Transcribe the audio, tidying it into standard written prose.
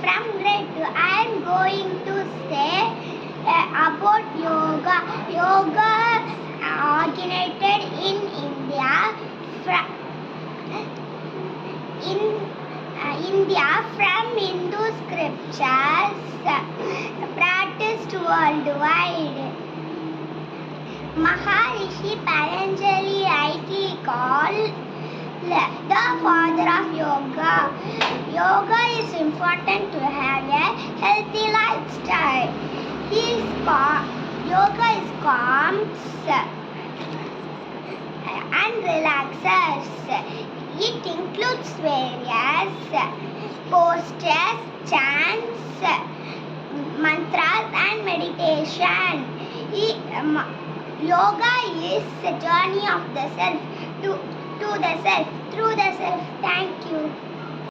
From grade 2, I am going to say about yoga. Yoga originated in India. India from Hindu scriptures, practiced worldwide. Maharishi Patanjali rightly called the father of yoga. Yoga is important to have a healthy lifestyle. Yoga is calms and relaxes. It includes various postures, chants, mantras and meditation. Yoga is a journey of the self to the self, through the self. Thank you.